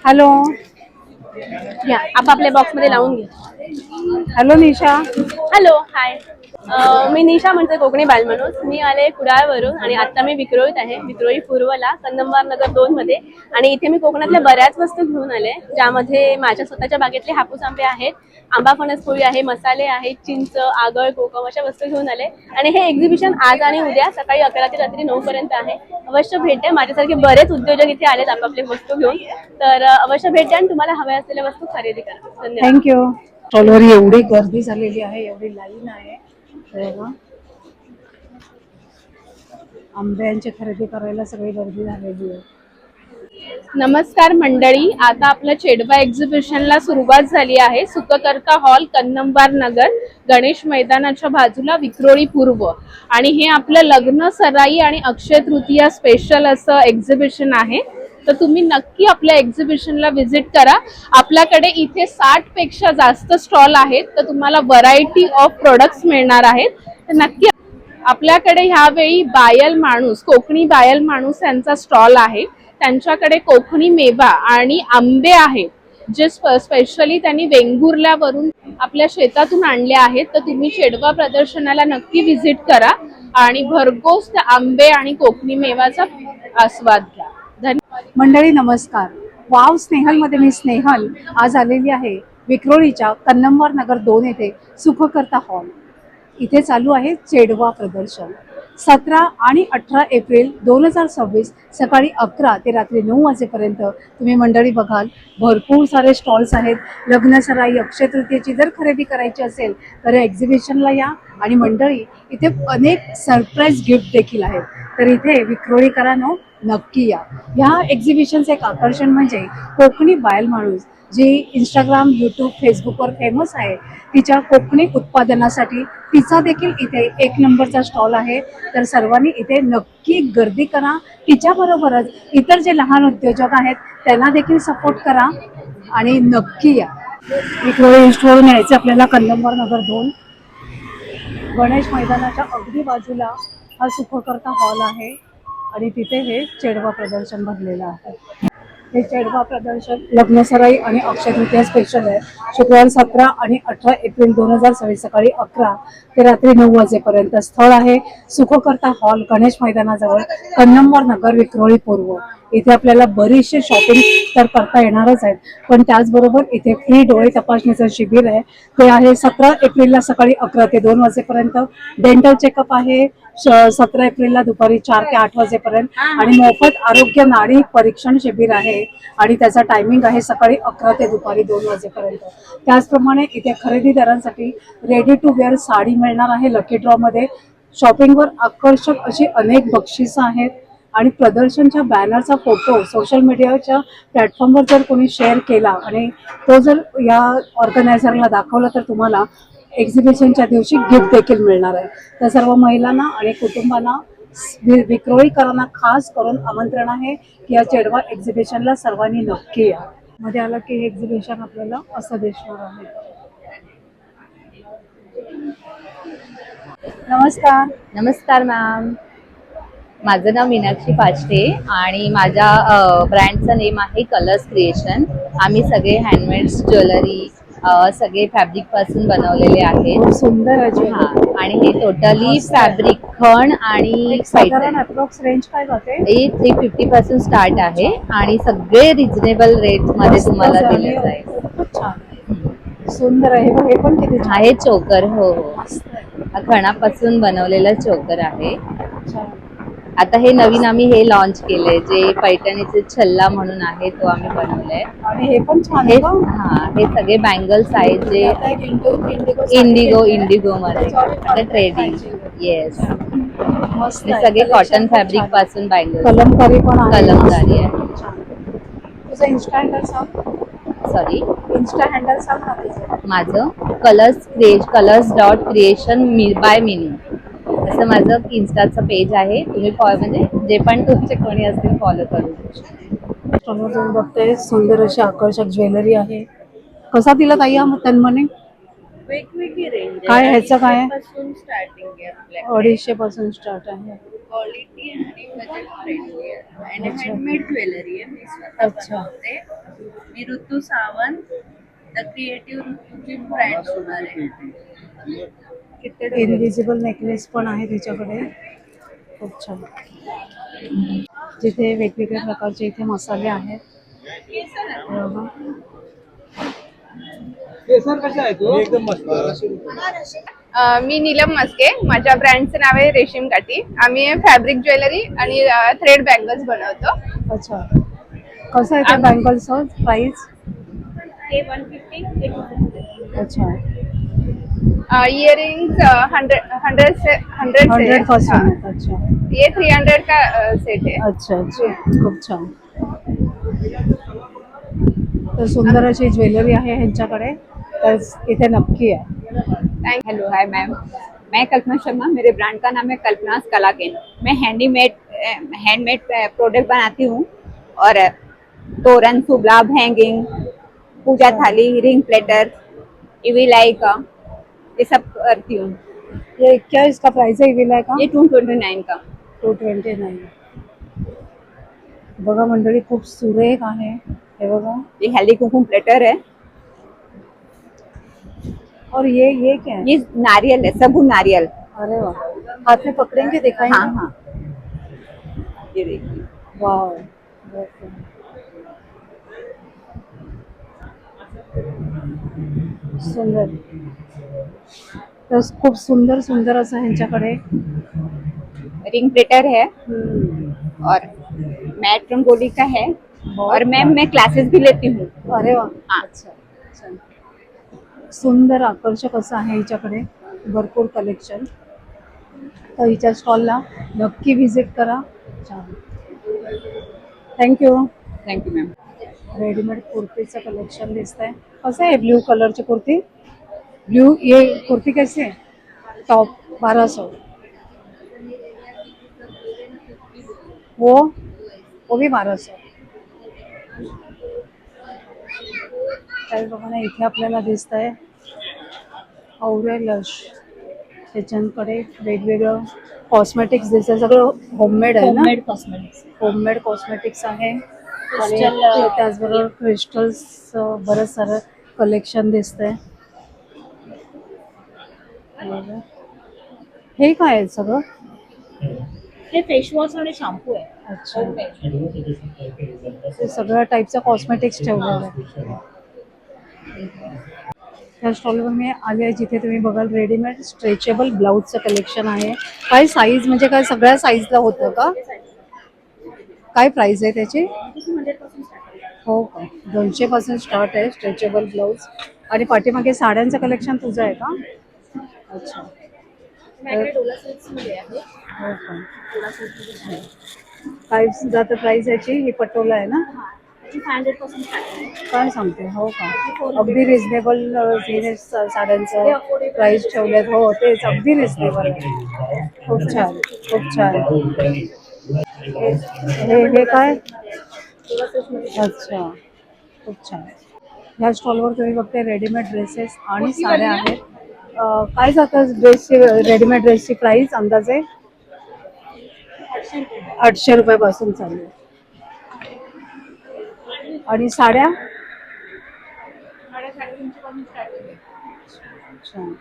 Hello. घ्या आपापल्या बॉक्समध्ये लावून घ्या. हॅलो निशा. Hello hi. मी निशा म्हणते, कोकणी बालमाणूस. मी आले कुडाळवरून आणि आता मी विक्रोळीत आहे, विक्रोळी पूर्वला कंदमवार नगर 2 मध्ये. आणि इथे मी कोकणातल्या बऱ्याच वस्तू घेऊन आले, ज्यामध्ये माझ्या स्वतःच्या बागेतले हापूस आंबे आहेत, आंबा फणस पोळी आहे, मसाले आहेत, चिंच, आगळ, कोकम अशा वस्तू घेऊन आले. आणि हे एक्झिबिशन आज आणि उद्या सकाळी 11 ते रात्री 9 पर्यंत आहे. अवश्य भेट द्या. माझ्यासारखे बरेच उद्योजक इथे आलेत आपापले वस्तू घेऊन, तर अवश्य भेट द्या आणि तुम्हाला हव्या असलेल्या वस्तू खरेदी करा. धन्यवाद. थँक्यू. स्टॉलवर एवढी गर्दी झालेली आहे, एवढी लाईन आहे. आंब्यांची खरेदी करायला सगळी गर्दी झालेली आहे. नमस्कार मंडळी, आता आपलं चेडवा एक्झिबिशनला सुरुवात झाली आहे. सुखकर्ता हॉल, कंदमवार नगर, गणेश मैदानाच्या बाजूला, विक्रोळी पूर्व. आणि हे आपलं लग्न सराई आणि अक्षय तृतीया स्पेशल असं एक्झिबिशन आहे. तर तुम्ही नक्की आपल्या एक्झिबिशनला व्हिजिट करा. आपल्याकडे इथे 60 पेक्षा जास्त स्टॉल आहेत, तर तुम्हाला व्हरायटी ऑफ प्रोडक्ट्स मिळणार आहेत. तर नक्की आपल्याकडे ह्यावेळी बायल माणूस, कोकणी बायल माणूस यांचा स्टॉल आहे. त्यांच्याकडे कोकणी मेवा आणि आंबे आहेत, जे स्पेशली त्यांनी वेंगुर्ल्यावरून आपल्या शेतातून आणले आहेत. तर तुम्ही चेडवा प्रदर्शनाला नक्की व्हिजिट करा आणि भरघोस आंबे आणि कोकणी मेवाचा आस्वाद घ्या. धन्यवाद. मंडळी नमस्कार. वाव स्नेहलमध्ये मी स्नेहल आज आलेली आहे विक्रोळीच्या कंदमवार नगर 2 येथे सुखकर्ता हॉल. इथे चालू आहे चेडवा प्रदर्शन. 17 आणि 18 एप्रिल 2026 सकाळी 11 ते रात्री 9 वाजेपर्यंत तुम्ही मंडळी बघाल. भरपूर सारे स्टॉल्स आहेत. लग्नसराई, अक्षय तृतीयेची जर खरेदी करायची असेल तर एक्झिबिशनला या. आणि मंडळी इथे अनेक सरप्राईज गिफ्ट देखील आहेत, तर इथे विक्रोळीकरांनो नक्की या. ह्या एक्झिबिशनचं एक आकर्षण म्हणजे कोकणी बायल माणूस, जी इंस्टाग्राम, यूट्यूब, फेसबुकवर फेमस आहे, तिच्या कोकणी उत्पादनासाठी तिचा देखील इथे 1 नंबरचा स्टॉल आहे. तर सर्वांनी इथे नक्की गर्दी करा. तिच्याबरोबरच इतर जे लहान उद्योजक आहेत त्यांना देखील सपोर्ट करा आणि नक्की या. विक्रोळी स्टोअरून यायचं आपल्याला कंदमवार नगर 2, गणेश मैदानाच्या अगदी बाजूला हा सुखकर्ता हॉल आहे आणि तिथे हे चेडवा प्रदर्शन भरलेलं आहे. हे चेडवा प्रदर्शन लग्नसराई आणि अक्षय तृतीया स्पेशल आहे. शुक्रवार 17 आणि 18 एप्रिल 2026 सकाळी 11 ते रात्री 9 वाजेपर्यंत. स्थळ आहे सुखकर्ता हॉल, गणेश मैदानाजवळ, कंदमवार नगर, विक्रोळी पूर्व. इथे आपल्याला बरीचशी शॉपिंग तर करता येणारच आहेत, पण त्याचबरोबर इथे फ्री डोळे तपासणीचं शिबिर आहे. ते आहे 17 एप्रिलला सकाळी 11 ते 2 वाजेपर्यंत. डेंटल चेकअप आहे 17 एप्रिलला दुपारी 4 ते 8 वाजेपर्यंत. आणि मोफत आरोग्य नाडी परीक्षण शिबिर आहे आणि त्याचा टायमिंग आहे सकाळी 11 ते दुपारी 2 वाजेपर्यंत. त्याचप्रमाणे इथे खरेदीदारांसाठी रेडी टू वेअर साडी मिळणार आहे लकी ड्रॉ मध्ये. शॉपिंगवर आकर्षक अशी अनेक बक्षिसं आहेत. आणि प्रदर्शनच्या बॅनरचा फोटो सोशल मीडियाच्या प्लॅटफॉर्मवर जर कोणी शेअर केला आणि तो जर या ऑर्गनायझरला दाखवला तर तुम्हाला एक्झिबिशनच्या दिवशी गिफ्ट देखील मिळणार आहे. तर सर्व महिलांना आणि कुटुंबांना, विक्रोळीकरांना खास करून आमंत्रण आहे की या चेडवा एक्झिबिशनला सर्वांनी नक्की या. मध्ये आलं की हे एक्झिबिशन आपल्याला असं दिसणार आहे. नमस्कार. नमस्कार मॅम, माझं नाव मीनाक्षी पाचटे आणि माझ्या ब्रँडचं नेम आहे कलर्स क्रिएशन. आम्ही सगळे हँडमेड्स, ज्वेलरी, सगळे फॅब्रिक पासून बनवलेले आहेत. सुंदर आहे. हां, आणि हे टोटली फॅब्रिक, खण आणि साधारण अप्रॉक्स रेंज काय जाते? हे 350 पासून स्टार्ट आहे आणि सगळे रिजनेबल रेट मध्ये तुम्हाला दिले जाईल. खूप छान, सुंदर आहे. हे पण किती छान आहे चोकर. हो हो, खणापासून बनवलेलं चोकर आहे. आता हे नवीन आम्ही हे लॉन्च केलंय, जे पैठणीचे छल्ला म्हणून आहे, तो आम्ही बनवलाय. आणि हे पण छान हे हे सगळे बँगल्स आहेत जे इंडिगो मध्ये आता ट्रेडिंग. येस, हे सगळे कॉटन फॅब्रिक पासून बँगल्स. कलमकारी पण आहे. कलमकारी आहे. तुझं इन्स्टा हँडल सांग. सॉरी, इन्स्टा हँडल सांग ना तुझं. माझं colors.creation बाय मिनी असं माझं इन्स्टाचं पेज आहे. तुम्ही म्हणजे जे पण तुमचे कोणी असतील फॉलो करू शकता. समोरून बघते सुंदर अशी आकर्षक ज्वेलरी आहे. कसा दिला ताई हा तन्मने? वेगवेगळी रेंज काय ह्याचं काय? स्टार्टिंग आहे आपल्याकडे. 250 पासून स्टार्ट आहे. क्वालिटी आणि बजेट फ्रेंडली आहे आणि हँडमेड ज्वेलरी आहे. मी स्वतः बनवते. मी ऋतू सावंत, द क्रिएटिव्ह ऋतूची ब्रँड ओनर आहे. इनविजिबल नेकलेस पण आहे तिच्याकडे. खूप छान. जिथे वेगवेगळ्या प्रकारचे इथे मसाले आहेत. बघा. मी नीलम मस्के, माझ्या ब्रँडचं नाव आहे रेशीम काठी. आम्ही फॅब्रिक ज्वेलरी आणि थ्रेड बँगल्स बनवतो. अच्छा. कसं आहे त्या बँगल्सचं प्राइस? ते 150. अच्छा. इयरिंग्स 100 100 पासून आहेत. अच्छा. ये 300 का सेट है. अच्छा अच्छा. खूप छान. तर सुंदर अशी ज्वेलरी आहे ह्यांच्याकडे. तर इथे नक्की आहे. हेलो हाय मैम, मैं कल्पना शर्मा, मेरे ब्रांड का नाम है कल्पना's कलाकेन। मैं हैंडमेड प्रोडक्ट बनाती हूँ और तोरण, सुबलाभ, हैंगिंग, पूजा थाली, रिंग प्लेटर, इवी लाइक ये सब करती हूँ। ये क्या इसका प्राइस आहे विला का? ये 229 का। 229. बघा मंडळी खूप सुरेख आहे. हे बघा. ये हेल्दी कुमकुम प्लेटर है। और ये क्या है? ये नारियल है, सबू नारियल। अरे वाह. हाथ में पकड़ेंगे, दिखाएंगे? हाँ हाँ, ये देखिए। वाव. सुंदर. तर खूप सुंदर सुंदर असं ह्यांच्याकडे. रिंग प्लेटर है और मैट रंगोली का है। और मैम मैं क्लासेस भी लेती हूँ। अरे वा. हाँ। अच्छा. छान. सुंदर आकर्षक असं आहे हिच्याकडे भरपूर कलेक्शन. तर हिच्या स्टॉलला नक्की व्हिजिट करा. छान. Thank you. Thank you ma'am. Readymade कुर्तीचं कलेक्शन दिसतंय. कसं आहे ब्ल्यू कलरची कुर्ती? ब्ल्यू ये कुर्ती कैसी है? टॉप 1200. वो भी 1200. तर बघा ना इथे आपल्याला दिसतंय औरेलश. त्याच्याकडे वेगवेगळं कॉस्मेटिक्स दिसतंय. सगळं होममेड आहे ना? होममेड कॉस्मेटिक्स आहे. आणि त्याचबरोबर क्रिस्टल्स बरंच सारं कलेक्शन दिसतंय. हे काय आहे सगळं? हे फेसवॉश आणि शॅम्पू आहे. अच्छा. ते सगळ्या टाईपचं कॉस्मेटिक्स ठेवलेलं आहे. त्या स्टॉलवर मी आले आहे जिथे तुम्ही बघाल रेडीमेड स्ट्रेचेबल ब्लाऊजचं कलेक्शन आहे. काय साईज म्हणजे काय सगळ्या साईजला होतं का? काय प्राइस आहे त्याची? हो का. 200 पासून स्टार्ट आहे स्ट्रेचेबल ब्लाऊज. आणि पाठीमागे साड्यांचं कलेक्शन तुझं आहे का? अच्छा. हो का. काय जातं प्राइस याची? ही पटोला आहे ना? 500 पासून स्टार्ट. काय सांगते. हो का. अगदी रिझनेबल साड्यांचं प्राइस ठेवल्यात. हो तेच अगदी रिझनेबल आहे. खूप छान खूप छान. हे काय? अच्छा. खूप छान. ह्या स्टॉलवर तुम्ही बघताय रेडीमेड ड्रेसेस आणि साड्या आहेत. काय जातं ड्रेसची रेडीमेड ड्रेसची प्राइस अंदाजे? 800 रुपयापासून चालू आहे. आणि साड्या? छान.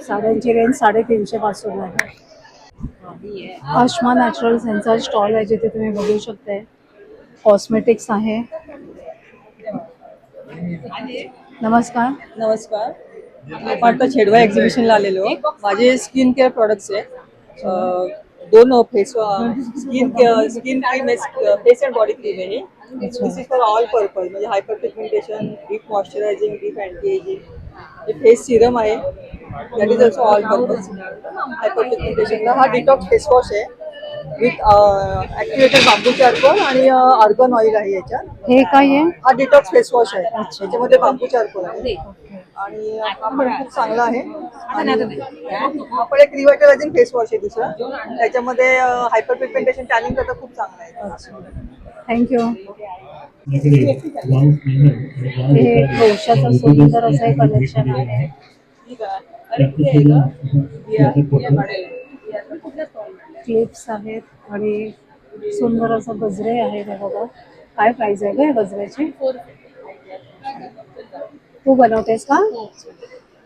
साड्यांची रेंज 350 पासून आहे. आश्मा नॅचरल्स यांचा स्टॉल आहे जिथे तुम्ही बघू शकताय कॉस्मेटिक्स आहे. नमस्कार. नमस्कार. आपण आता छेडवा एक्झिबिशनला आलेलो. माझे स्किन केअर प्रोडक्ट्स आहे. 2 face skin cream face and body cream आहे. This is for all purpose म्हणजे hyperpigmentation, deep moisturising, deep anti ageing. हे फेस सिरम आहे. That is also all purpose हायपर पिगमेंटेशनला. हा डिटॉक्स फेस वॉश आहे with activated bamboo charcoal आणि argan oil आहे याच्यात. हे काय आहे? हा डिटॉक्स फेस वॉश आहे. याच्यामध्ये बांबू चारकोल आहे आणि हा पण खूप चांगला आहे. हा पण एक रिव्हायटलायझिंग फेस वॉश आहे दुसरा. त्याच्यामध्ये हायपर पिगमेंटेशन टॅनिंग करता खूप चांगला आहे. थँक्यू. हे क्रोशाचं सुंदर असं एक कलेक्शन आहे. क्लिप्स आहेत आणि सुंदर असं गजरे आहेत. हे बघा काय प्राइस आहे ग या गजऱ्याची? तू बनवतेस का?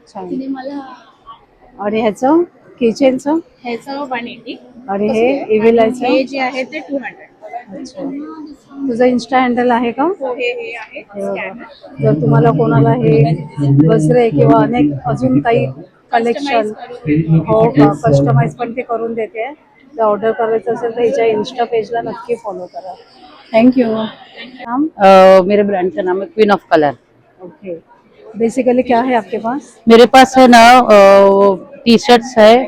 छान. आणि ह्याचं किचनचं ह्याचं 180. आणि हे इव्हिलायचं हे जे आहे ते 200. अच्छा. तुझं इन्स्टा हँडल आहे का? हो, हे आहे हे बघा. जर तुम्हाला कोणाला हे गजरे किंवा अनेक अजून काही कलेक्शन हो का कस्टमाइज पण ते करून देते, जर ऑर्डर करायचं असेल तर हिच्या इन्स्टा पेजला नक्की फॉलो करा. थँक्यू. नाम? मेरे ब्रांड का नाम है queen of colour. Okay. Basically क्या है आपके पास? मेरे पास है ना टी शर्ट्स है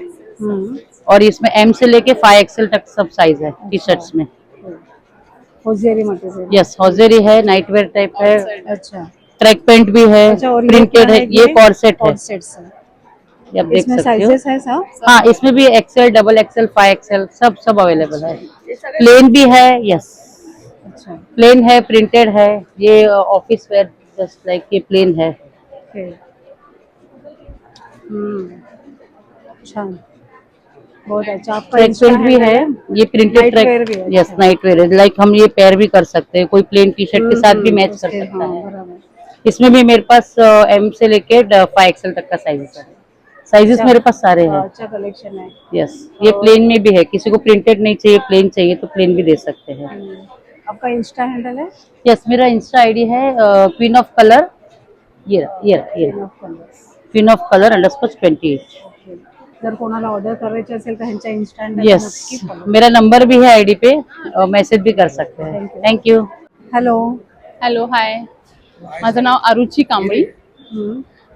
और इसमें एम से लेके 5XL तक सब साइज है टी शर्ट्स में। Hosiery material. यस, हॉजेरी है, नाइट वेयर टाइप है, अच्छा. ट्रैक पैंट भी है, अच्छा, और ये प्रिंटेड क्या है, ये कॉर्सेट है, कॉर्सेट्स है. ये आप देख इसमें सकते हो। साइजेस है सब? हाँ, इसमें भी XL, XXL, 5XL सब अवेलेबल है। प्लेन भी है, यस, अच्छा. प्लेन है, प्रिंटेड है, ये ऑफिस वेयर जस्ट लाइक ये प्लेन है। ओके. छान. बहुत अच्छा. आपका ट्रैक इंस्टा पैंट भी है, ये प्रिंटेड Night wear भी ट्रैक, है, यस, अच्छा. नाइट वेयर है, लाइक हम ये पेयर भी कर सकते हैं, कोई प्लेन टी शर्ट के साथ भी मैच कर उसके, सकता हाँ, है। बराबर. इसमें भी मेरे पास एम से लेके 5XL तक का साइजेस है, साइजेस अच्छा. मेरे पास सारे हैं। अच्छा कलेक्शन है. यस, ये प्लेन में भी है, किसी को प्रिंटेड नहीं चाहिए, प्लेन चाहिए तो प्लेन भी दे सकते हैं। आपका इंस्टा हैंडल है? यस, मेरा इंस्टा आईडी है क्वीन ऑफ कलर, ये Queen of Colors. Queen of colour _28। Okay. जर कोणाला ऑर्डर करायची असेल तर ह्यांच्या इंस्टा हँडल यस, नक्की फॉलो. मेरा नंबर भी है आईडी पे, मैसेज भी कर सकते हैं। Thank you. हॅलो. हॅलो, हाय. माझं नाव अरुची कांबळी.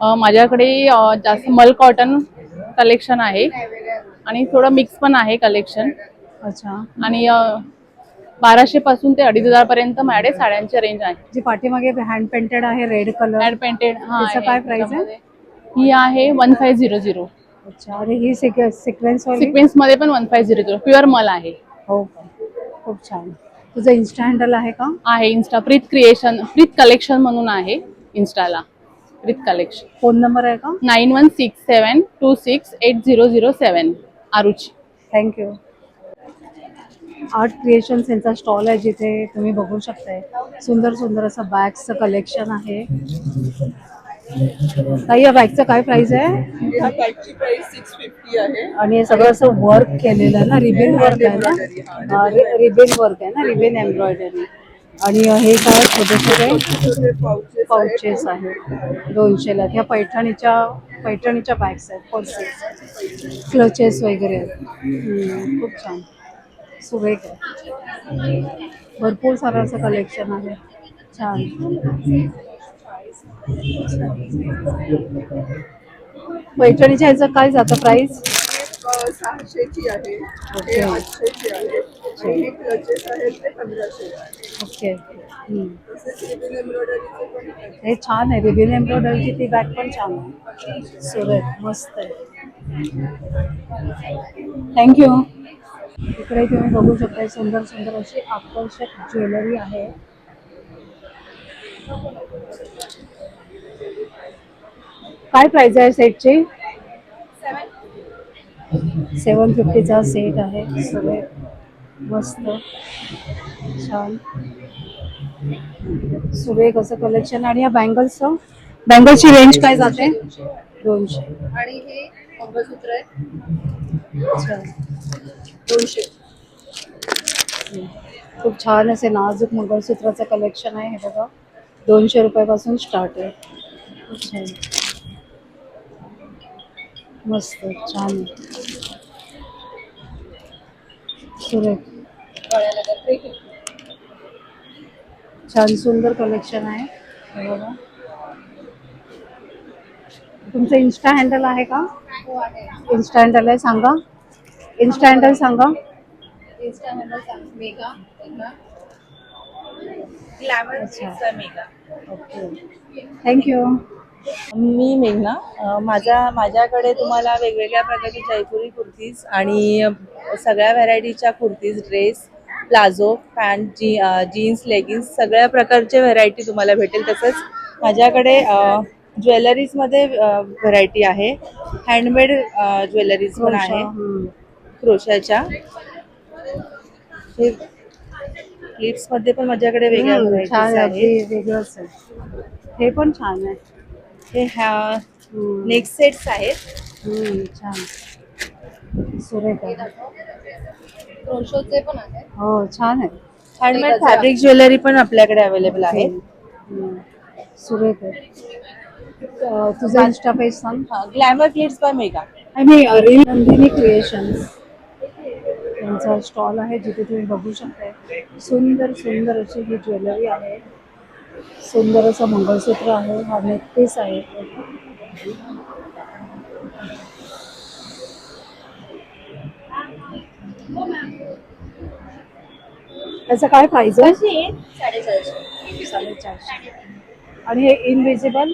माझ्याकडे जास्त मल कॉटन कलेक्शन आहे आणि थोडं मिक्स पण आहे कलेक्शन. अच्छा. आणि 1200 पासून ते 2500 पर्यंत माझ्याकडे साड्यांची रेंज आहे. जी पाठीमागे हँड पेंटेड आहे रेड कलर, हँड पेंटेड. त्याचं काय प्राइस आहे? ही आहे 1500. अच्छा. आणि ही सिक्वेन्स वाली? सिक्वेन्स मध्ये पण 1500 प्युअर मल आहे. हो का. खूप छान. तुझं इन्स्टा हँडल आहे का? आहे इन्स्टा प्रीत कलेक्शन म्हणून आहे इन्स्टाला. प्रीत कलेक्शन. फोन नंबर आहे का? 9167268007. आरुची. थँक्यू. आर्ट क्रिएशन्स यांचा स्टॉल आहे जिथे तुम्ही बघू शकताय सुंदर सुंदर असं बॅग्सचं कलेक्शन आहे. ताई या बॅगचं काय प्राइस आहे? ह्या बॅगची प्राइस 650 आहे. आणि हे सगळं असं वर्क केलेलं आहे ना, रिबन वर्क आहे ना, रिबन वर्क आहे ना, रिबन एम्ब्रॉयडरी. आणि हे काय छोटे छोटे पाउचेस आहेत 200ला. ह्या पैठणीच्या बॅग्स आहेत, पर्सेस, क्लचेस वगैरे आहेत. खूप छान, सुरेख आहे. भरपूर सारं असं कलेक्शन आहे. छान. पैठणीच्या ह्याचं काय जातं प्राइस? 600ची आहे, ओके. 800ची आहे आणि हे क्लचेस आहेत ते 1500 आहे. ओके. तसेच रिबन एम्ब्रॉयडरीचे पण आहेत. हे छान आहे, रिबन एम्ब्रॉयडरीची ती बॅग पण छान आहे, सुरेख मस्त आहे. थँक्यू. इकडे तुम्ही बघू शकता सुंदर सुंदर अशी आकर्षक ज्वेलरी आहे. काय प्राइस आहे सेटची? 750चा सेट आहे. सुरेख, मस्त, छान, सुरेख असं कलेक्शन. आणि या बँगल्सची रेंज काय जाते? 200. आणि हे मंगळसूत्र आहे अच्छा. 200. खूप छान असे नाजूक मंगळसूत्राचं कलेक्शन आहे. हे बघा 200 रुपयापासून स्टार्ट आहे. खूप छान, मस्त, छान, सुरेख, छान सुंदर कलेक्शन आहे. हे बघा. तुमचं इन्स्टा हँडल आहे का? इन्स्टा हँडल आहे, सांगा. इन्स्टा हँडल सांगा. Insta handle mega okay. Thank you. मी मेघना. माझ्याकडे तुम्हाला वेगवेगळ्या प्रकारची जयपुरी कुर्तीज आणि सगळ्या व्हरायटीच्या kurtis, dress, palazzo, pant, jeans, leggings सगळ्या प्रकारचे व्हरायटी तुम्हाला भेटेल. तसंच माझ्याकडे ज्वेलरीजमध्ये व्हरायटी आहे, हँडमेड ज्वेलरीज पण आहे, क्रोशाच्या. हे क्लिप्स मध्ये पण माझ्याकडे वेगळ्या छान व्हरायटीज आहे, आहेत. अगदी वेगळंच आहे. हे पण छान आहे. हे नेक्स्ट सेट्स आहेत. छान सुरेख आहे. क्रोशोचे पण आहेत. हो छान आहे. हँडमेड फॅब्रिक ज्वेलरी पण आपल्याकडे अवेलेबल आहे. सुरेख आहे. तुझं इंस्टा पेज सांग. Glamour clips by Mega. आणि रील नंदिनी क्रिएशन्स यांचा स्टॉल आहे जिथे तुम्ही बघू शकता. सुंदर सुंदर अशी ही ज्वेलरी आहे. सुंदर असं मंगळसूत्र आहे. हा नेकपीस आहे. त्याचं काय प्राइस आहे? 450. आणि हे इनविजिबल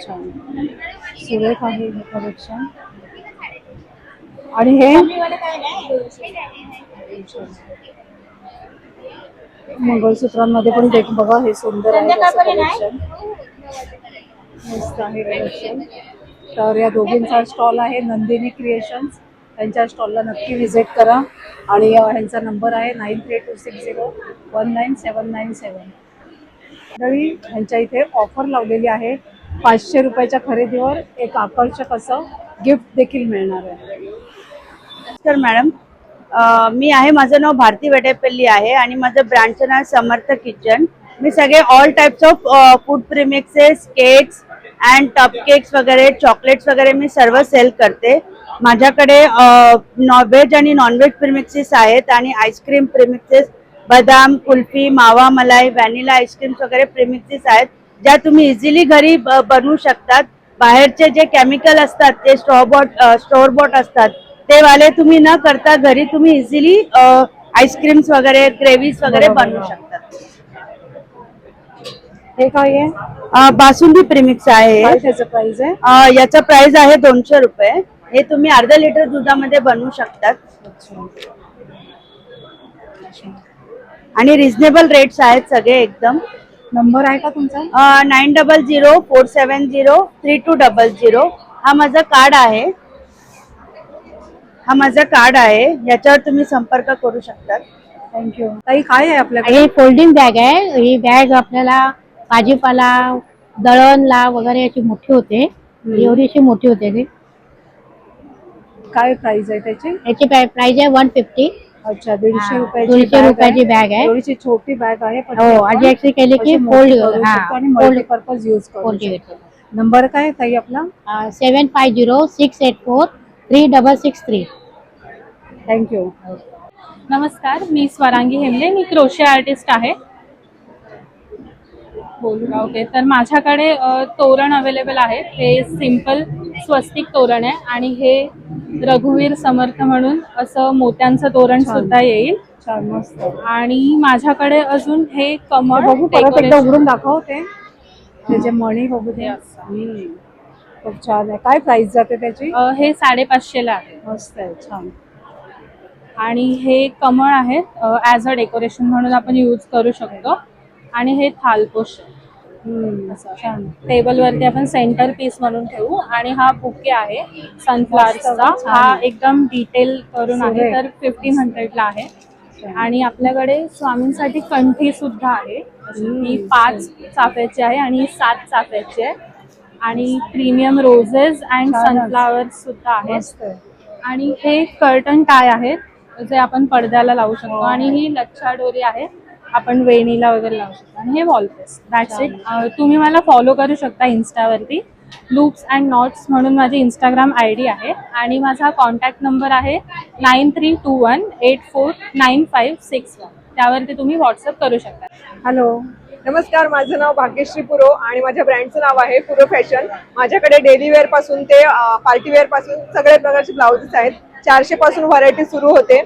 छान सुरेख आहे हे कलेक्शन. आणि हे मंगळसूत्रांमध्ये पण देख बघा हे सुंदर आहे त्याचं कलेक्शन. मस्त आहे कलेक्शन. तर या दोघींचा स्टॉल आहे नंदिनी क्रिएशन्स. त्यांच्या स्टॉलला नक्की व्हिजिट करा. आणि ह्यांचा नंबर आहे 9326019797. तरी ह्यांच्या इथे ऑफर लावलेली आहे. 500 रुपयाच्या खरेदीवर एक आकर्षक असं गिफ्ट देखील मिळणार आहे. नमस्कार मॅडम, मी आहे, माझं नाव भारती वेडेपल्ली आहे आणि माझं ब्रँडचं नाव समर्थ किचन. मी सगळे all types of food premixes, cakes and टप केक्स वगैरे, चॉकलेट्स वगैरे मी सर्व सेल करते. माझ्याकडे व्हेज आणि नॉनव्हेज प्रीमिक्सेस आहेत आणि आईस्क्रीम प्रीमिक्सेस, बदाम, कुल्फी, मावा मलाई, व्हॅनिला आईस्क्रीम्स वगैरे प्रीमिक्सेस आहेत ज्या तुम्ही इझिली घरी बनवू शकतात. बाहेरचे जे केमिकल असतात ते स्टोअर बॉट असतात ते वाले तुम्ही न करता घरी तुम्ही इझिली आईस्क्रीम्स वगैरे, ग्रेव्हीज वगैरे बनवू शकतात. हे काय आहे? बासुंदी प्रीमिक्स आहे. काय त्याचं प्राइस आहे? याचा प्राइस आहे 200 रुपये. हे तुम्ही अर्धा लिटर दुधामध्ये बनवू शकतात आणि रिझनेबल रेट्स आहेत सगळे एकदम. नंबर आहे का तुमचा? 9004703200. हा माझा कार्ड आहे. याच्यावर तुम्ही संपर्क करू शकता. थँक्यू. ताई काय आहे आपल्याकडे? हे फोल्डिंग बॅग आहे. ही बॅग आपल्याला भाजीपाला, दळणला वगैरे अशी मोठी होते. एवढीशी मोठी होते ती. काय प्राइस आहे त्याची? याची प्राइस आहे 150. अच्छा, 150 रुपयाची 150 रुपयाची बॅग आहे. एवढीची छोटी बॅग आहे. पण हो, आधी ऍक्च्युअली केली की फोल्ड आणि मल्टीपर्पज यूज करू शकतो. नंबर काय ताई आपला? 7506843663. थँक्यू. नमस्कार, मी स्वरांगी हेमले. मी क्रोशे आर्टिस्ट आहे. ओके, तर माझ्याकडे तोरण अवेलेबल आहे. हे सिंपल स्वस्तिक तोरण आहे आणि हे रघुवीर समर्थ म्हणून असं मोत्यांचं तोरण सुद्धा येईल. छान, मस्त. आणि माझ्याकडे अजून हे कमळ बघू, परत एकदा उघडून दाखवते. त्याचे मणी बघू दे. खूप छान आहे. काय प्राइस जाते त्याची? हे 550 ला आहे. मस्त आहे, छान. आणि हे कमळ आहे, ॲज अ डेकोरेशन म्हणून आपण यूज करू शकतो. आणि हे थालपोश छान. टेबलवरती आपण सेंटर पीस म्हणून ठेवू. आणि हा बुके आहे सनफ्लॉवरचा. हा एकदम डिटेल करून आहे, तर 1500 ला आहे. आणि आपल्याकडे स्वामींसाठी कंठी सुद्धा आहे. ही 5 चाफ्याची आहे आणि 7 चाफ्याची आहे. आणि प्रीमियम रोजेस अँड सनफ्लॉवर सुद्धा आहेत. आणि हे कर्टन टाय आहेत जे आपण पडद्याला लावू शकतो. आणि ही लच्छा डोरी आहे, आपण वेणीला वगैरे लावू शकतो. आणि हे वॉलपेस. That's it. तुम्ही मला फॉलो करू शकता इन्स्टावरती. लूप्स अँड नॉट्स म्हणून माझी इंस्टाग्राम ID आहे. आणि माझा कॉन्टॅक्ट नंबर आहे 9321849561. त्यावरती तुम्ही व्हॉट्सअप करू शकता. हॅलो, नमस्कार, माझं नाव भाग्यश्री पुरो आणि माझ्या ब्रँडचं नाव आहे पुरो फॅशन. माझ्याकडे डेली वेअर पासून ते पार्टी वेअर पासून सगळ्या प्रकारचे ब्लाउजेस आहेत. 400 पासून व्हरायटी सुरू होते.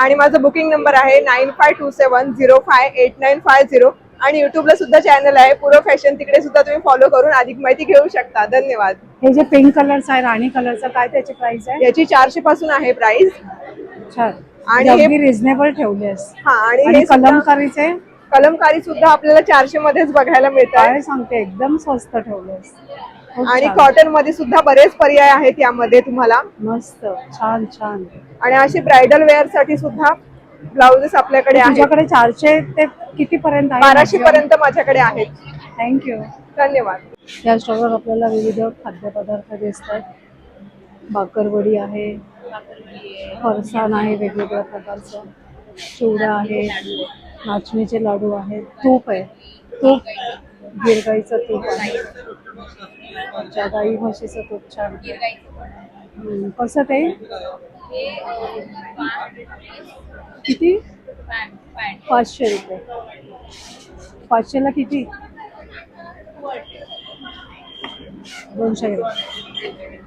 आणि माझं बुकिंग नंबर आहे 9527058950. आणि युट्यूबला सुद्धा चॅनल आहे पुरो फॅशन. तिकडे सुद्धा तुम्ही फॉलो करून अधिक माहिती घेऊ शकता. धन्यवाद. हे जे पिंक कलरचं आहे, राणी कलरचं, काय त्याची प्राइस आहे? याची 400 पासून आहे प्राइस. छान. आणि अगदी रिझनेबल ठेवलेस. हा, आणि हे कलमकारीचे? कलमकारी सुद्धा आपल्याला 400 मध्येच बघायला मिळतात. काय सांगते, एकदम स्वस्त ठेवलेस. आणि छान. कॉटन मध्ये सुद्धा बरेच पर्याय आहेत यामध्ये तुम्हाला. मस्त छान छान. आणि अशी ब्रायडल वेअर साठी सुद्धा ब्लाउजेस आपल्याकडे आहेत. तुझ्याकडे 400 ते किती पर्यंत आहे? 1200 पर्यंत माझ्याकडे आहेत. थँक्यू. धन्यवाद. या स्टॉलवर आपल्याला विविध खाद्यपदार्थ दिसतात. भाकरवडी आहे, फरसाण आहे वेगवेगळ्या प्रकारचं, चिवडा आहे, नाचणीचे लाडू आहेत, तूप आहे, तूप गिरगाईचं तूप आहे. अच्छा, गाई म्हशीचं तूप छान. कसं ते किती? 500 रुपये. 500ला किती? 200 रुपये.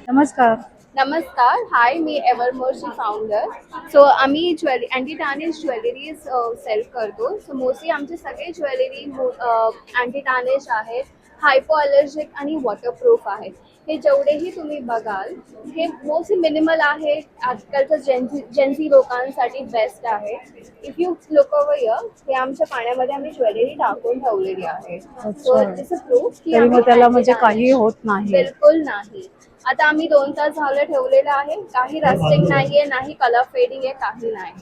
नमस्कार. नमस्कार. हाय, मी एव्हरमोरची फाउंडर. सो आम्ही अँटी टार्निश ज्वेलरीज सेल करतो. सो मोस्टली आमचे सगळे ज्वेलरी अँटी टार्निश आहेत, हायपो अलर्जिक आणि वॉटरप्रूफ आहेत. हे जेवढेही तुम्ही बघाल हे मोस्टली मिनिमल आहे. आजकालच्या जेन्झी लोकांसाठी बेस्ट आहे. If you look over here, हे आमच्या पाण्यामध्ये आम्ही ज्वेलरी टाकून ठेवलेली आहे. सो इट्स अ प्रूफ की तरी मग त्याला म्हणजे काही होत नाही. बिलकुल नाही. आता आम्ही 2 तास झालं ठेवलेलं आहे. काही रस्टिंग नाहीये, नाही कलर फेडिंग आहे, काही नाही.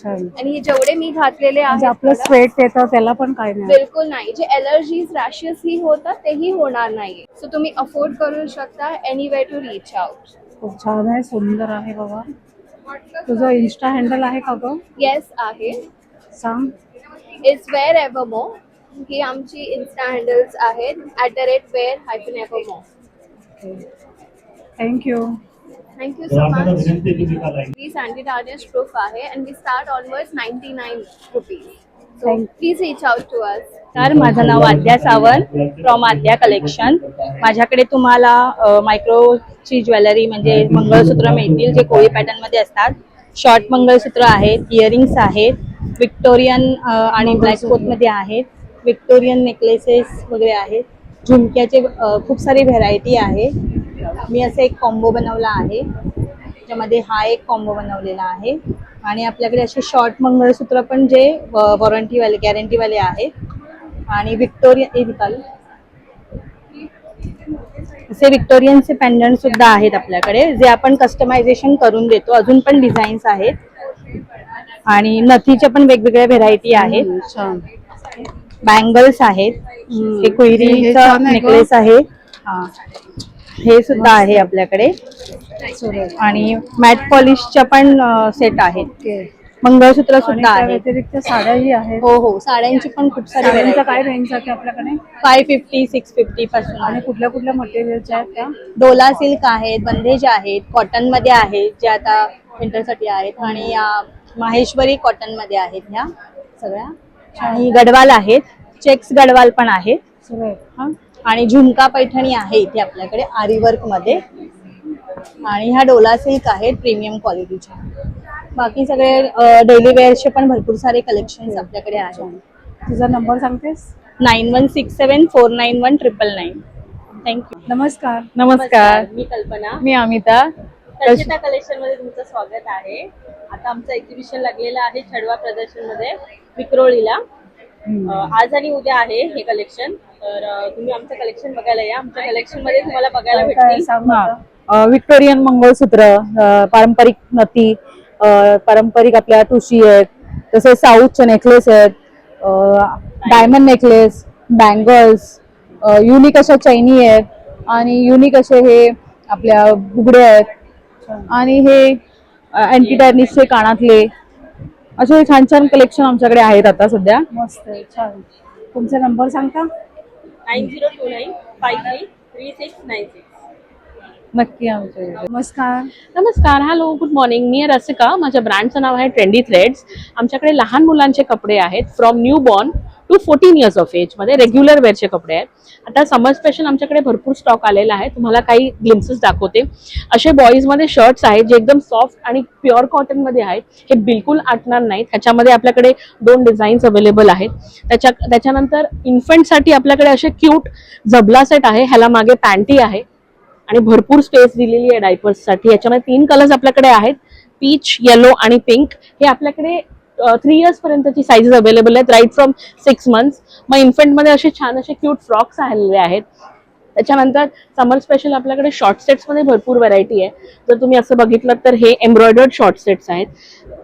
आणि हे जेवढे मी घातलेले म्हणजे आहेत आपलं स्वेट येतं त्याला पण काय नाही. बिलकुल नाही. जे एलर्जीज रॅशेस ही होतात तेही होणार नाही. सो तुम्ही अफोर्ड करू शकता एनीवे टू रीच आउट. खूप छान आहे, सुंदर आहे बाबा. तुझं इन्स्टा हँडल आहे का गं? येस आहे. सांग. It's wear एव्हरमोर. ही आमची इन्स्टा हँडल्स आहेत @wear-evermore. Thank you. Thank you so much. Please anti tarnish proof आहे and we start onwards 99 rupees. So please reach out to us. तर माझं नाव आद्या सावंत फ्रॉम आद्या कलेक्शन. माझ्याकडे तुम्हाला मायक्रोची ज्वेलरी म्हणजे मंगळसूत्र मिळतील जे कोळी पॅटर्न मध्ये असतात. शॉर्ट मंगळसूत्र आहेत, इयरिंग्स आहेत, विक्टोरियन आणि ब्लॅक कोट मध्ये आहेत, विक्टोरियन नेकलेसेस वगैरे आहेत, झुमक्याचे खूप सारी व्हेरायटी आहे. मी असं एक कॉम्बो बनवला आहे ज्यामध्ये हा एक कॉम्बो बनवलेला आहे. आणि आपल्याकडे असे शॉर्ट मंगळसूत्र पण जे वॉरंटीवाले गॅरंटीवाले आहेत. आणि असे विक्टोरियनचे पेंडंट सुद्धा आहेत आपल्याकडे जे आपण कस्टमायझेशन करून देतो. अजून पण डिझाईन्स आहेत आणि नथीच्या पण वेगवेगळ्या व्हेरायटी आहेत. बँगल्स आहेत, हे कोयरीचा नेकलेस आहे, हे सुद्धा आहे आपल्याकडे. आणि मॅट पॉलिशच्या पण सेट आहेत. मंगळसूत्र सुद्धा आहे. व्यतिरिक्त साड्याही आहेत. हो हो, साड्यांची पण खूप सारी साड्यांचा काय रेंज आहे आपल्याकडे? 550 650 पासून. आणि कुठल्या कुठल्या मटेरियलच्या आहेत त्या? डोला सिल्क आहेत, बंदेज आहेत, कॉटन मध्ये आहेत जे आता विंटरसाठी आहेत. आणि माहेश्वरी कॉटन मध्ये आहेत ह्या सगळ्या. आणि गडवाल आहेत, चेक्स गडवाल पण आहेत. आणि झुमका पैठणी आहे इथे आपल्याकडे आरीवर्क मध्ये. आणि ह्या डोला सिल्क आहेत प्रीमियम क्वालिटीच्या. बाकी सगळे डेली वेअरचे पण भरपूर सारे कलेक्शन आपल्याकडे आहेत. तुझा नंबर सांगतेस? 9167491999. थँक्यू. नमस्कार. नमस्कार. मी कल्पना. मी अमिता. कल्पिता कलेक्शन मध्ये तुमचं स्वागत आहे. आता आमचं एक्झिबिशन लागलेलं आहे छडवा प्रदर्शन मध्ये विक्रोळीला. आज आणि उद्या आहे हे कलेक्शन. तर तुम्ही आमचं कलेक्शन बघायला या. आमच्या कलेक्शन मध्ये तुम्हाला बघायला भेटतील विक्टोरियन मंगळसूत्र, पारंपरिक नथी, पारंपरिक आपल्या ठुशी आहेत, तसेच साऊथचे नेकलेस आहेत, डायमंड नेकलेस, बँगल्स, युनिक अशा चैनी आहेत आणि युनिक असे हे आपल्या बुगडे आहेत. आणि हे अँटी टार्निशचे कानातले, असे छान छान कलेक्शन आमच्याकडे आहेत आता सध्या. मस्त छान. तुमचा नंबर सांगता? 9029533696. नक्की आमच्या. नमस्कार. नमस्कार. Hello, good morning. मी रसिका. माझ्या ब्रँडचं नाव आहे ट्रेंडी थ्रेड्स. आमच्याकडे लहान मुलांचे कपडे आहेत from newborn to 14 years of age मध्ये. रेग्युलर वेअरचे कपडे आहेत. आता समर स्पेशल आमच्याकडे भरपूर स्टॉक आलेला आहे. तुम्हाला काही ग्लिम्सेस दाखवते. असे बॉईजमध्ये शर्ट्स आहेत जे एकदम सॉफ्ट आणि प्युअर कॉटन मध्ये आहेत. हे बिलकुल आटणार नाहीत. ह्याच्यामध्ये आपल्याकडे 2 डिझाईन्स अवेलेबल आहेत. त्याच्यानंतर इन्फंटसाठी आपल्याकडे असे क्यूट जबला सेट आहे. ह्याला मागे पॅन्टी आहे आणि भरपूर स्पेस दिलेली आहे डायपर्ससाठी. याच्यामध्ये 3 कलर्स आपल्याकडे आहेत, पीच, येलो आणि पिंक. हे आपल्याकडे 3 इयर्स पर्यंतची साईजेस अवेलेबल आहेत, राईट फ्रॉम 6 मंथ्स. मग इन्फंट मध्ये असे छान असे क्यूट फ्रॉक्स आलेले आहेत. त्याच्यानंतर समर स्पेशल आपल्याकडे शॉर्ट सेट्समध्ये भरपूर व्हरायटी आहे. जर तुम्ही असं बघितलं तर हे एम्ब्रॉयडर्ड शॉर्ट सेट्स आहेत,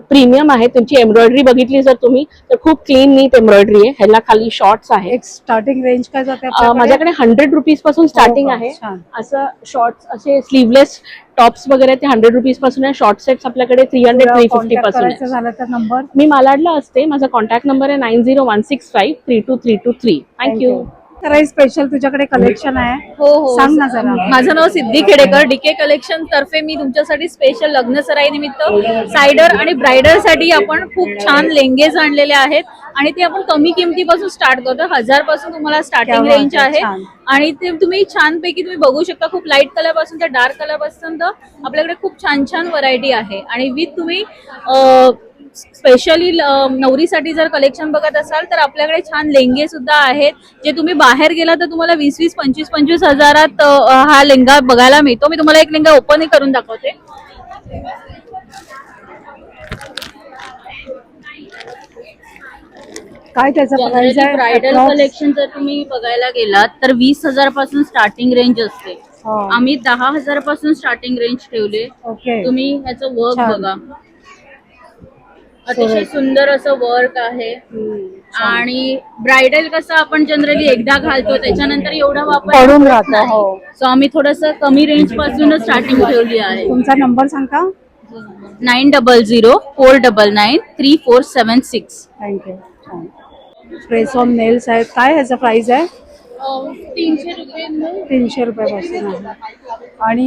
प्रीमियम आहे. त्यांची एम्ब्रॉयडरी बघितली जर तुम्ही तर खूप क्लीन नीट एम्ब्रॉयडरी आहे. ह्याला खाली शॉर्ट्स आहेत. एक स्टार्टिंग रेंज काय जाते आपल्याकडे? माझ्याकडे 100 रुपीज पासून स्टार्टिंग का? आहे. छान. असं शॉर्ट्स असे स्लीवलेस टॉप्स वगैरे ते 100 रुपीज पासून आहे. शॉर्ट सेट्स आपल्याकडे 300-350 Contact पासून करायचं आहे. झालं तर नंबर? मी मालाडला असते. माझा कॉन्टॅक्ट नंबर आहे 9016532323. थँक्यू. काही स्पेशल तुझ्याकडे कलेक्शन आहे? हो सांग ना जरा. माझं नाव सिद्धी खेडेकर. डीके कलेक्शन तर्फे मी तुमच्यासाठी स्पेशल लग्न सराई निमित्त सायडर आणि ब्रायडल साठी आपण खूप छान लेंगेज आणलेले आहेत आणि ते आपण कमी किमतीपासून स्टार्ट करतो. 1000 पासून तुम्हाला स्टार्टिंग क्या रेंज बात आहे, आहे छान. आणि ते तुम्ही छानपैकी तुम्ही बघू शकता. खूप लाईट कलर पासून तर डार्क कलर पासून तर आपल्याकडे खूप छान छान व्हरायटी आहे. आणि विथ तुम्ही स्पेशली नवरीसाठी जर कलेक्शन बघत असाल तर आपल्याकडे छान लेंगे सुद्धा आहेत, जे तुम्ही बाहेर गेला तर तुम्हाला 20-20, 25-25 हजारात हा लेंगा बघायला मिळतो. मी तुम्हाला एक लेंगा ओपनही करून दाखवते. काय त्याचं प्राइस आहे? Bridal Approx? कलेक्शन जर तुम्ही बघायला गेलात तर 20,000 पासून स्टार्टिंग रेंज असते. हो. आम्ही 10,000 पासून स्टार्टिंग रेंज ठेवले. ओके. तुम्ही ह्याचं वर्क छान. बघा, अतिशय सुंदर असं वर्क आहे. आणि ब्रायडल कसं आपण जनरली एकदा घालतो त्याच्यानंतर एवढा वापर पडून होत राहतं. नाही. हो. सो आम्ही थोडस कमी रेंज पासूनच स्टार्टिंग ठेवली आहे. तुमचा नंबर सांगा. 9004993476. थँक्यू. छान. स्प्रेस ऑन नेल्स आहेत. काय ह्याचं प्राइस आहे? 300 रुपये. 300 रुपयापासून आहे. आणि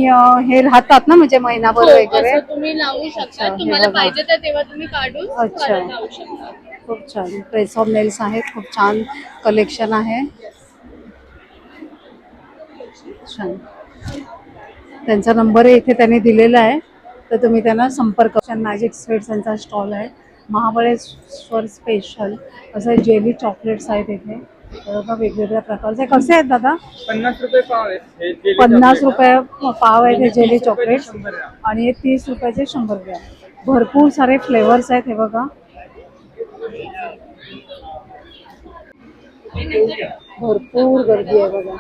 हे राहतात ना म्हणजे महिनाभर वगैरे? असं तुम्ही लावू शकता. अच्छा, हे तुम्हाला बघा. पाहिजे तर तेव्हा तुम्ही काढून अच्छा. परत लावू शकता. खूप छान. प्रेस ऑफ नेल्स आहेत. खूप छान कलेक्शन आहे. छान. त्यांचा नंबर इथे त्यांनी दिलेला आहे, तर तुम्ही त्यांना संपर्क. मॅजिक स्वीट्स यांचा स्टॉल आहे. महाबळेश्वर स्पेशल असं जेली चॉकलेट्स आहेत इथे. बघा वेगवेगळ्या प्रकारचे. कसे आहेत दादा? 50 रुपये पाव आहे. 50 रुपये पाव आहेत हे जेली चॉकलेट्स आणि हे 30 रुपयाचे 100 ग्रॅम. भरपूर सारे फ्लेवर्स आहेत हे बघा. भरपूर गर्दी आहे बघा.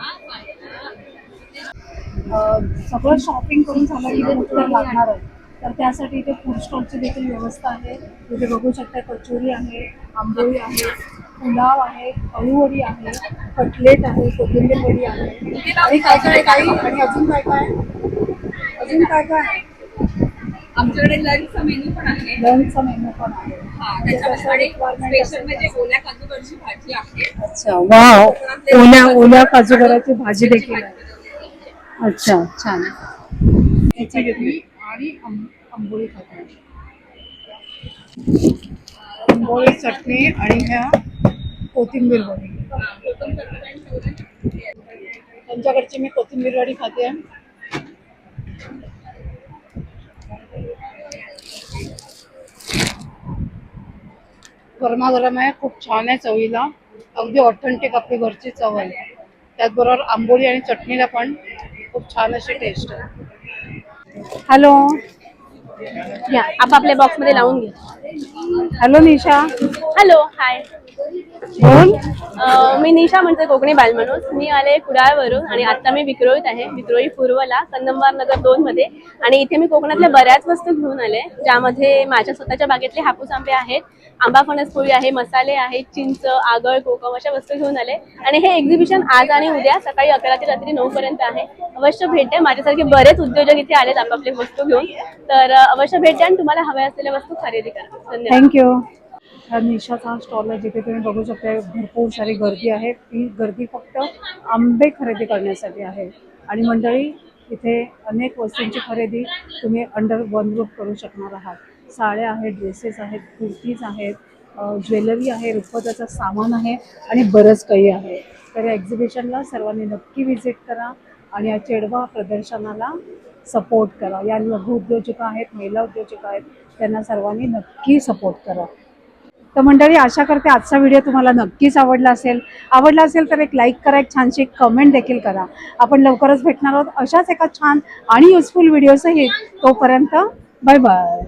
सगळं शॉपिंग करून झालं की भूक तर लागणार आहे, तर त्यासाठी इथे फूड स्टॉलची देखील व्यवस्था आहे. इथे बघू शकता कचोरी आहे, आंबोळी आहे, पुलाव आहे, अळूवडी आहे, कटलेट आहे, कोथिंबीर वडी आहे आणि काय काय काही आणि अजून काय काय अजून काय काय आमच्याकडे लंचचा मेनू पण आहे. लंचचा मेनू पण आहे. त्याच्यामध्ये स्पेशल म्हणजे ओल्या काजूगरची भाजी आहे. अच्छा, वाव. ओल्या काजूगराची भाजी देखील आहे. अच्छा, छान. याची घेतली आणि आंबोळी खाते. आंबोळी, चटणी आणि ह्या कोथिंबीर वडी. त्यांच्याकडची मी कोथिंबीर वडी खाते. गरमागरम आहे, खूप छान आहे चवीला. अगदी ऑथेंटिक आपली घरची चव आहे. त्याचबरोबर आंबोळी आणि चटणीला पण खूप छान अशी टेस्ट आहे. हॅलो, या आपापल्या बॉक्स मध्ये लावून घ्या. हॅलो निशा. हॅलो, हाय. बोल. मी निशा म्हणते, कोकणी बालमाणूस. मी आले कुडाळवरून आणि आता मी विक्रोळीत आहे. विक्रोळी पूर्वला कन्नमवार नगर 2 मध्ये. आणि इथे मी कोकणातल्या बऱ्याच वस्तू घेऊन आले, ज्यामध्ये माझ्या स्वतःच्या बागेतले हापूस आंबे आहेत, आंबा फणस पोळी आहे, मसाले आहेत, चिंच, आगळ, कोकम अशा वस्तू घेऊन आले. आणि हे एक्झिबिशन आज आणि उद्या सकाळी 11 ते रात्री 9 पर्यंत आहे. अवश्य भेट द्या. माझ्यासारखे बरेच उद्योजक इथे आलेत आपापले वस्तू घेऊन, तर अवश्य भेट द्या आणि तुम्हाला हव्या असलेल्या वस्तू खरेदी करा. धन्यवाद. थँक्यू. हा निशाचा स्टॉल आहे, जिथे तुम्ही बघू शकता भरपूर सारी गर्दी आहे. ती गर्दी फक्त आंबे खरेदी करण्यासाठी आहे. आणि मंडळी, इथे अनेक वस्तूंची खरेदी तुम्ही अंडर वन रूफ करू शकणार आहात. साड्या आहेत, ड्रेसेस आहेत, कुर्तीज आहेत, ज्वेलरी आहे, रुखवताचं सामान आहे आणि बरंच काही आहे. तर या एक्झिबिशनला सर्वांनी नक्की व्हिजिट करा आणि या चेडवा प्रदर्शनाला सपोर्ट करा. या लघु उद्योजिका आहेत, महिला उद्योजिका आहेत, त्यांना सर्वांनी नक्की सपोर्ट करा. तर मंडळी, आशा करते आजचा व्हिडिओ तुम्हाला नक्कीच आवडला असेल तर एक लाईक करा, एक छानशी कमेंट देखील करा. आपण लवकरच भेटणार आहोत अशाच एका छान आणि युजफुल व्हिडिओसहित. तोपर्यंत बाय बाय.